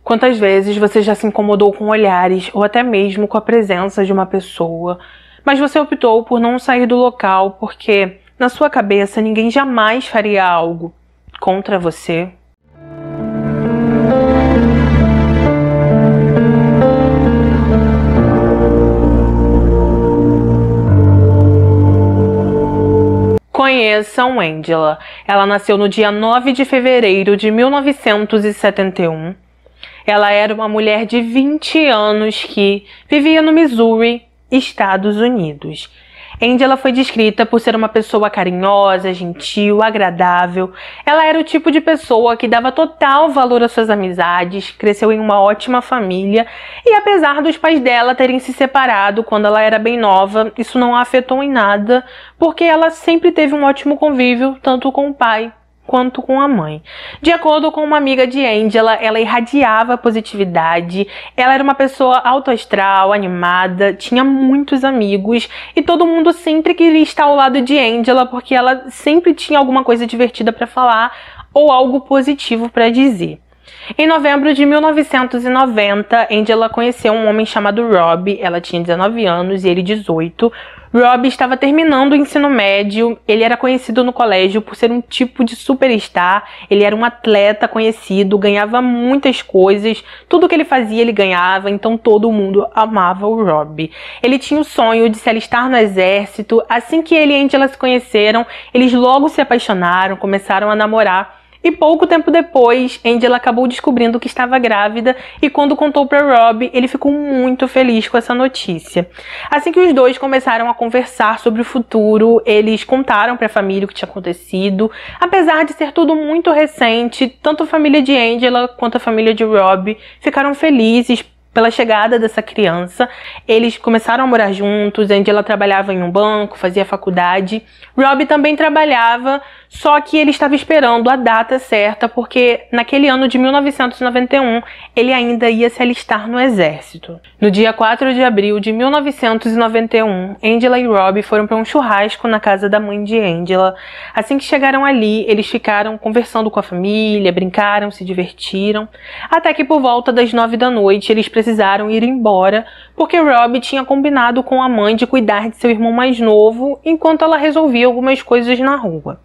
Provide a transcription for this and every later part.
Quantas vezes você já se incomodou com olhares ou até mesmo com a presença de uma pessoa, mas você optou por não sair do local porque, na sua cabeça, ninguém jamais faria algo contra você? Conheçam Angela. Ela nasceu no dia 9 de fevereiro de 1971. Ela era uma mulher de 20 anos que vivia no Missouri, Estados Unidos. Angela foi descrita por ser uma pessoa carinhosa, gentil, agradável. Ela era o tipo de pessoa que dava total valor às suas amizades, cresceu em uma ótima família e, apesar dos pais dela terem se separado quando ela era bem nova, isso não a afetou em nada, porque ela sempre teve um ótimo convívio, tanto com o pai quanto com a mãe. De acordo com uma amiga de Angela, ela irradiava positividade, ela era uma pessoa autoastral, animada, tinha muitos amigos e todo mundo sempre queria estar ao lado de Angela porque ela sempre tinha alguma coisa divertida para falar ou algo positivo para dizer. Em novembro de 1990, Angela conheceu um homem chamado Rob. Ela tinha 19 anos e ele 18. Rob estava terminando o ensino médio. Ele era conhecido no colégio por ser um tipo de superstar. Ele era um atleta conhecido, ganhava muitas coisas. Tudo que ele fazia, ele ganhava, então todo mundo amava o Rob. Ele tinha o sonho de se alistar no exército. Assim que ele e Angela se conheceram, eles logo se apaixonaram, começaram a namorar. E pouco tempo depois, Angela acabou descobrindo que estava grávida e quando contou para Rob, ele ficou muito feliz com essa notícia. Assim que os dois começaram a conversar sobre o futuro, eles contaram para a família o que tinha acontecido. Apesar de ser tudo muito recente, tanto a família de Angela quanto a família de Rob ficaram felizes pela chegada dessa criança. Eles começaram a morar juntos, Angela trabalhava em um banco, fazia faculdade. Rob também trabalhava, só que ele estava esperando a data certa, porque naquele ano de 1991, ele ainda ia se alistar no exército. No dia 4 de abril de 1991, Angela e Rob foram para um churrasco na casa da mãe de Angela. Assim que chegaram ali, eles ficaram conversando com a família, brincaram, se divertiram, até que por volta das 9 da noite, eles precisaram ir embora, porque Rob tinha combinado com a mãe de cuidar de seu irmão mais novo, enquanto ela resolvia algumas coisas na rua.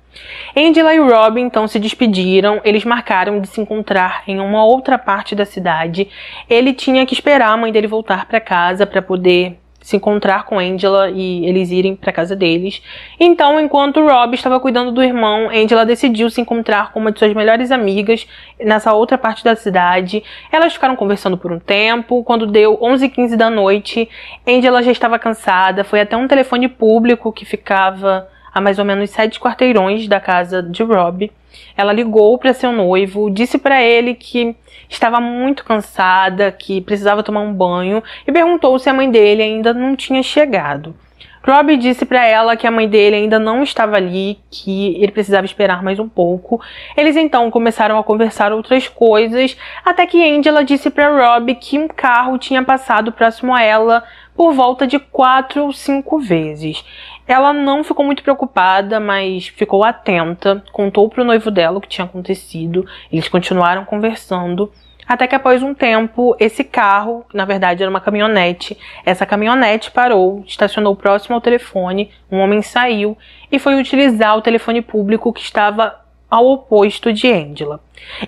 Angela e Rob então se despediram, eles marcaram de se encontrar em uma outra parte da cidade. Ele tinha que esperar a mãe dele voltar para casa para poder se encontrar com Angela e eles irem para casa deles. Então, enquanto Rob estava cuidando do irmão, Angela decidiu se encontrar com uma de suas melhores amigas nessa outra parte da cidade. Elas ficaram conversando por um tempo. Quando deu 11h15 da noite, Angela já estava cansada, foi até um telefone público que ficava a mais ou menos 7 quarteirões da casa de Rob. Ela ligou para seu noivo, disse para ele que estava muito cansada, que precisava tomar um banho e perguntou se a mãe dele ainda não tinha chegado. Rob disse para ela que a mãe dele ainda não estava ali, que ele precisava esperar mais um pouco. Eles então começaram a conversar outras coisas, até que Angela disse para Rob que um carro tinha passado próximo a ela por volta de 4 ou 5 vezes. Ela não ficou muito preocupada, mas ficou atenta, contou para o noivo dela o que tinha acontecido. Eles continuaram conversando, até que após um tempo, esse carro, na verdade era uma caminhonete, essa caminhonete parou, estacionou próximo ao telefone, um homem saiu e foi utilizar o telefone público que estava ao oposto de Angela.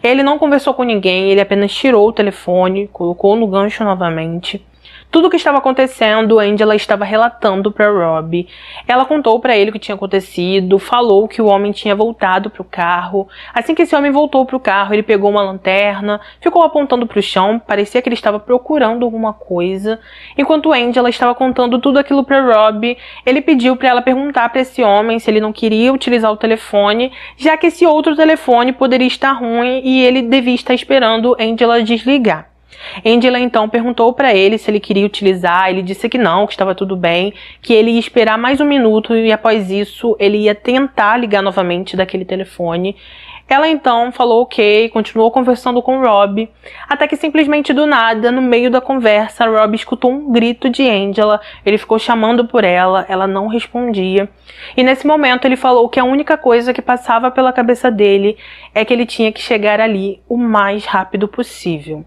Ele não conversou com ninguém, ele apenas tirou o telefone, colocou no gancho novamente. Tudo o que estava acontecendo, Angela estava relatando para Rob. Ela contou para ele o que tinha acontecido, falou que o homem tinha voltado para o carro. Assim que esse homem voltou para o carro, ele pegou uma lanterna, ficou apontando para o chão, parecia que ele estava procurando alguma coisa. Enquanto Angela estava contando tudo aquilo para Rob, ele pediu para ela perguntar para esse homem se ele não queria utilizar o telefone, já que esse outro telefone poderia estar ruim e ele devia estar esperando Angela desligar. Angela então perguntou para ele se ele queria utilizar, ele disse que não, que estava tudo bem, que ele ia esperar mais um minuto e após isso ele ia tentar ligar novamente daquele telefone. Ela então falou ok, continuou conversando com Rob, até que simplesmente do nada, no meio da conversa, Rob escutou um grito de Angela, ele ficou chamando por ela, ela não respondia. E nesse momento ele falou que a única coisa que passava pela cabeça dele é que ele tinha que chegar ali o mais rápido possível.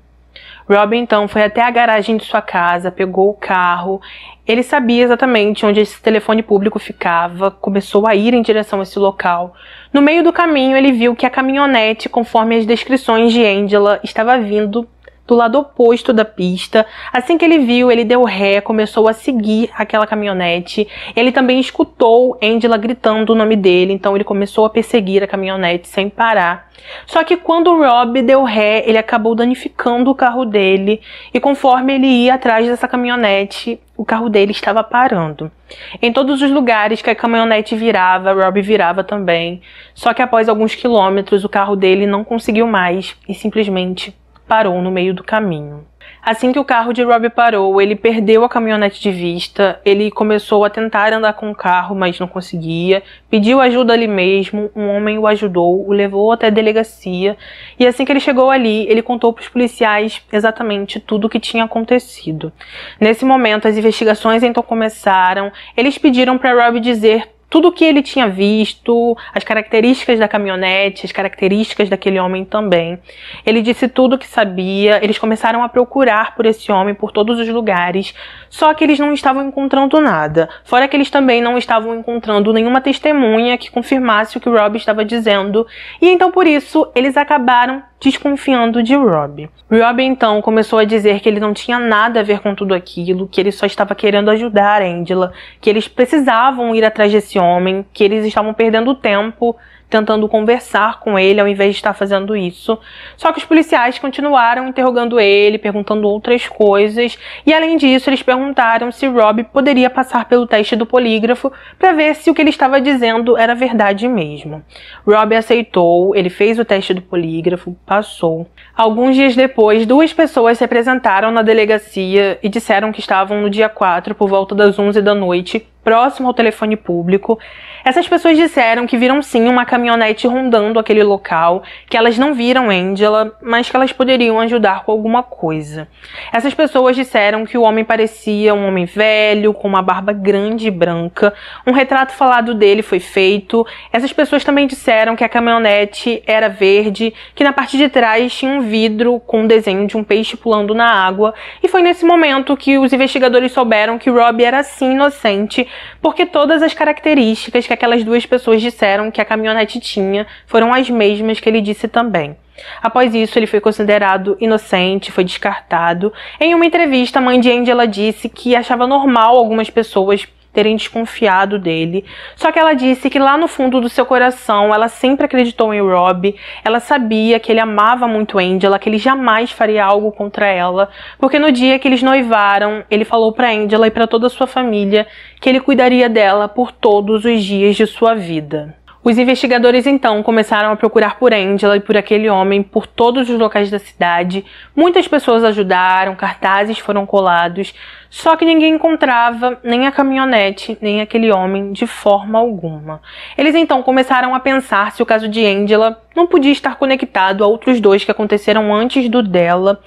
Rob então foi até a garagem de sua casa, pegou o carro. Ele sabia exatamente onde esse telefone público ficava, começou a ir em direção a esse local. No meio do caminho, ele viu que a caminhonete, conforme as descrições de Angela, estava vindo do lado oposto da pista. Assim que ele viu, ele deu ré, começou a seguir aquela caminhonete. Ele também escutou Angela gritando o nome dele, então ele começou a perseguir a caminhonete sem parar. Só que quando o Rob deu ré, ele acabou danificando o carro dele, e conforme ele ia atrás dessa caminhonete, o carro dele estava parando. Em todos os lugares que a caminhonete virava, Rob virava também. Só que após alguns quilômetros, o carro dele não conseguiu mais e simplesmente parou no meio do caminho. Assim que o carro de Rob parou, ele perdeu a caminhonete de vista, ele começou a tentar andar com o carro, mas não conseguia, pediu ajuda ali mesmo, um homem o ajudou, o levou até a delegacia, e assim que ele chegou ali, ele contou para os policiais exatamente tudo o que tinha acontecido. Nesse momento, as investigações então começaram, eles pediram para Rob dizer tudo o que ele tinha visto, as características da caminhonete, as características daquele homem também. Ele disse tudo o que sabia, eles começaram a procurar por esse homem por todos os lugares, só que eles não estavam encontrando nada. Fora que eles também não estavam encontrando nenhuma testemunha que confirmasse o que o Rob estava dizendo, e então por isso eles acabaram desconfiando de Rob. Rob então começou a dizer que ele não tinha nada a ver com tudo aquilo, que ele só estava querendo ajudar Angela, que eles precisavam ir atrás desse homem, que eles estavam perdendo tempo tentando conversar com ele ao invés de estar fazendo isso. Só que os policiais continuaram interrogando ele, perguntando outras coisas, e além disso eles perguntaram se Rob poderia passar pelo teste do polígrafo para ver se o que ele estava dizendo era verdade mesmo. Rob aceitou, ele fez o teste do polígrafo, passou. Alguns dias depois, 2 pessoas se apresentaram na delegacia e disseram que estavam no dia 4 por volta das 11 da noite, próximo ao telefone público. Essas pessoas disseram que viram sim uma caminhonete rondando aquele local, que elas não viram Angela, mas que elas poderiam ajudar com alguma coisa. Essas pessoas disseram que o homem parecia um homem velho, com uma barba grande e branca. Um retrato falado dele foi feito. Essas pessoas também disseram que a caminhonete era verde, que na parte de trás tinha um vidro com um desenho de um peixe pulando na água. E foi nesse momento que os investigadores souberam que Rob era sim inocente, porque todas as características que aquelas 2 pessoas disseram que a caminhonete tinha foram as mesmas que ele disse também. Após isso, ele foi considerado inocente, foi descartado. Em uma entrevista, a mãe de Angela disse que achava normal algumas pessoas terem desconfiado dele, só que ela disse que lá no fundo do seu coração ela sempre acreditou em Rob, ela sabia que ele amava muito Angela, que ele jamais faria algo contra ela, porque no dia que eles noivaram, ele falou para Angela e para toda a sua família que ele cuidaria dela por todos os dias de sua vida. Os investigadores então começaram a procurar por Angela e por aquele homem por todos os locais da cidade. Muitas pessoas ajudaram, cartazes foram colados, só que ninguém encontrava nem a caminhonete, nem aquele homem de forma alguma. Eles então começaram a pensar se o caso de Angela não podia estar conectado a outros 2 que aconteceram antes do dela.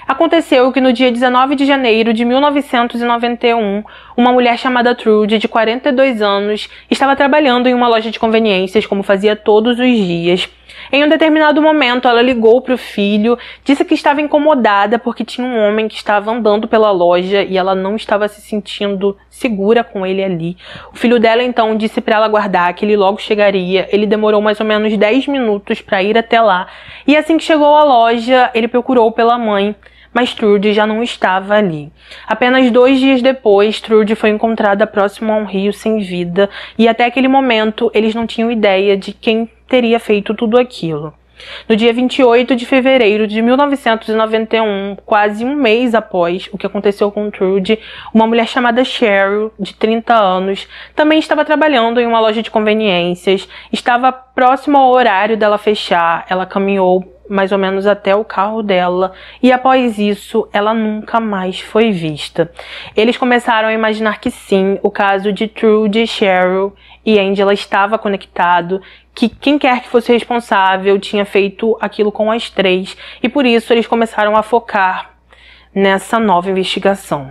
Aconteceu que no dia 19 de janeiro de 1991, uma mulher chamada Trudy, de 42 anos, estava trabalhando em uma loja de conveniências como fazia todos os dias. Em um determinado momento, ela ligou para o filho, disse que estava incomodada porque tinha um homem que estava andando pela loja e ela não estava se sentindo segura com ele ali. O filho dela então disse para ela aguardar, que ele logo chegaria. Ele demorou mais ou menos 10 minutos para ir até lá. E assim que chegou à loja, ele procurou pela mãe, mas Trudy já não estava ali. Apenas 2 dias depois, Trudy foi encontrada próximo a um rio sem vida, e até aquele momento eles não tinham ideia de quem teria feito tudo aquilo. No dia 28 de fevereiro de 1991, quase um mês após o que aconteceu com Trudy, uma mulher chamada Cheryl, de 30 anos, também estava trabalhando em uma loja de conveniências, estava próximo ao horário dela fechar. Ela caminhou mais ou menos até o carro dela, e após isso ela nunca mais foi vista. Eles começaram a imaginar que sim, o caso de Trudy, Cheryl e Angela estava conectado, que quem quer que fosse responsável tinha feito aquilo com as 3, e por isso eles começaram a focar nessa nova investigação.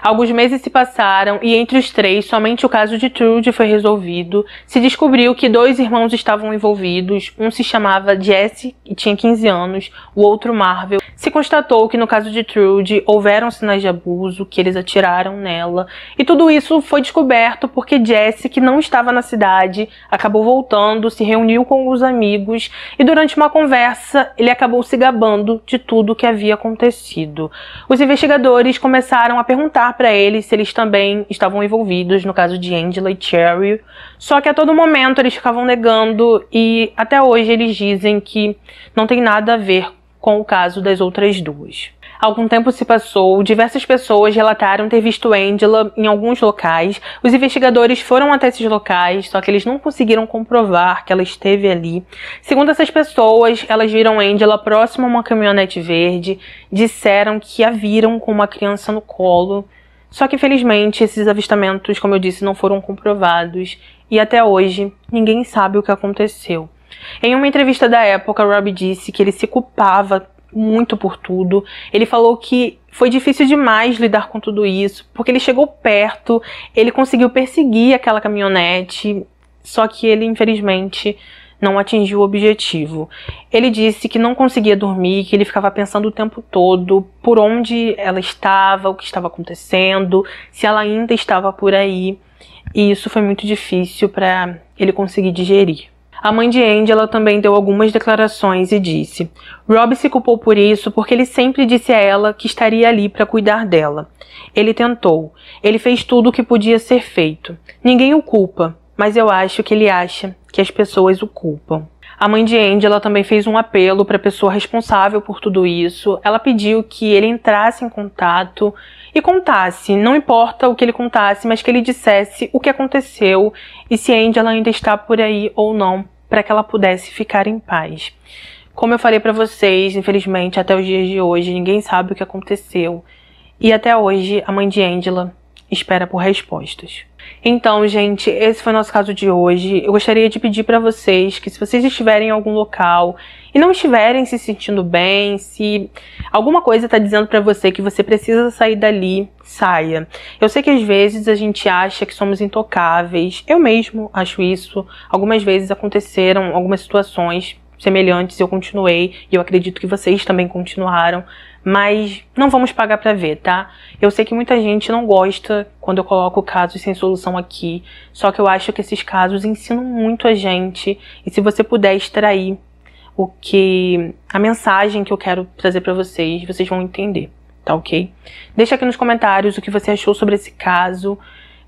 Alguns meses se passaram e entre os três, somente o caso de Trude foi resolvido. Se descobriu que 2 irmãos estavam envolvidos, um se chamava Jesse e tinha 15 anos, o outro Marvel. Se constatou que no caso de Trude houveram sinais de abuso, que eles atiraram nela, e tudo isso foi descoberto porque Jesse, que não estava na cidade, acabou voltando, se reuniu com os amigos e durante uma conversa ele acabou se gabando de tudo o que havia acontecido. Os investigadores começaram a perguntar para eles se eles também estavam envolvidos no caso de Angela e Cheryl, só que a todo momento eles ficavam negando e até hoje eles dizem que não tem nada a ver com o caso das outras duas. Algum tempo se passou, diversas pessoas relataram ter visto Angela em alguns locais. Os investigadores foram até esses locais, só que eles não conseguiram comprovar que ela esteve ali. Segundo essas pessoas, elas viram Angela próxima a uma caminhonete verde, disseram que a viram com uma criança no colo. Só que, infelizmente, esses avistamentos, como eu disse, não foram comprovados e até hoje ninguém sabe o que aconteceu. Em uma entrevista da época, Rob disse que ele se culpava muito por tudo. Ele falou que foi difícil demais lidar com tudo isso, porque ele chegou perto, ele conseguiu perseguir aquela caminhonete, só que ele, infelizmente, não atingiu o objetivo. Ele disse que não conseguia dormir, que ele ficava pensando o tempo todo por onde ela estava, o que estava acontecendo, se ela ainda estava por aí, e isso foi muito difícil para ele conseguir digerir. A mãe de Angela também deu algumas declarações e disse: Rob se culpou por isso porque ele sempre disse a ela que estaria ali para cuidar dela. Ele tentou. Ele fez tudo o que podia ser feito. Ninguém o culpa, mas eu acho que ele acha que as pessoas o culpam. A mãe de Angela também fez um apelo para a pessoa responsável por tudo isso. Ela pediu que ele entrasse em contato e contasse, não importa o que ele contasse, mas que ele dissesse o que aconteceu e se Angela ainda está por aí ou não, para que ela pudesse ficar em paz. Como eu falei para vocês, infelizmente, até os dias de hoje, ninguém sabe o que aconteceu. E até hoje, a mãe de Angela espera por respostas. Então, gente, esse foi o nosso caso de hoje. Eu gostaria de pedir para vocês que, se vocês estiverem em algum local e não estiverem se sentindo bem, se alguma coisa está dizendo para você que você precisa sair dali, saia. Eu sei que às vezes a gente acha que somos intocáveis. Eu mesmo acho isso. Algumas vezes aconteceram algumas situações semelhantes, eu continuei e eu acredito que vocês também continuaram, mas não vamos pagar pra ver, tá? Eu sei que muita gente não gosta quando eu coloco casos sem solução aqui, só que eu acho que esses casos ensinam muito a gente, e se você puder extrair a mensagem que eu quero trazer pra vocês, vocês vão entender, tá ok? Deixa aqui nos comentários o que você achou sobre esse caso.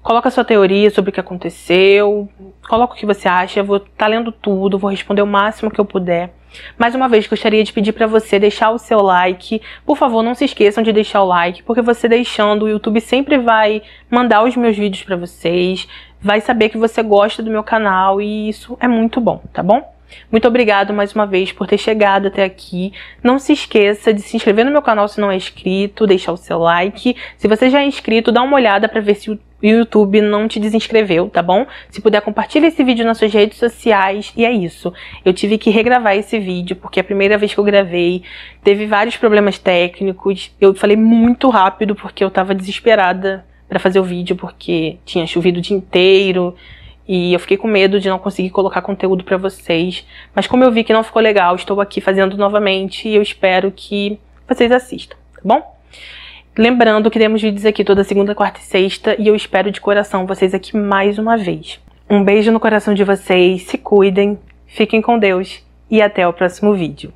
Coloca a sua teoria sobre o que aconteceu, coloca o que você acha, eu vou estar lendo tudo, vou responder o máximo que eu puder. Mais uma vez, gostaria de pedir para você deixar o seu like. Por favor, não se esqueçam de deixar o like, porque você deixando, o YouTube sempre vai mandar os meus vídeos para vocês, vai saber que você gosta do meu canal e isso é muito bom, tá bom? Muito obrigado mais uma vez por ter chegado até aqui. Não se esqueça de se inscrever no meu canal se não é inscrito, deixar o seu like. Se você já é inscrito, dá uma olhada para ver se o YouTube não te desinscreveu, tá bom? Se puder, compartilha esse vídeo nas suas redes sociais. E é isso. Eu tive que regravar esse vídeo, porque a primeira vez que eu gravei teve vários problemas técnicos. Eu falei muito rápido, porque eu tava desesperada para fazer o vídeo, porque tinha chovido o dia inteiro. E eu fiquei com medo de não conseguir colocar conteúdo pra vocês. Mas como eu vi que não ficou legal, estou aqui fazendo novamente e eu espero que vocês assistam, tá bom? Lembrando que temos vídeos aqui toda segunda, quarta e sexta e eu espero de coração vocês aqui mais uma vez. Um beijo no coração de vocês, se cuidem, fiquem com Deus e até o próximo vídeo.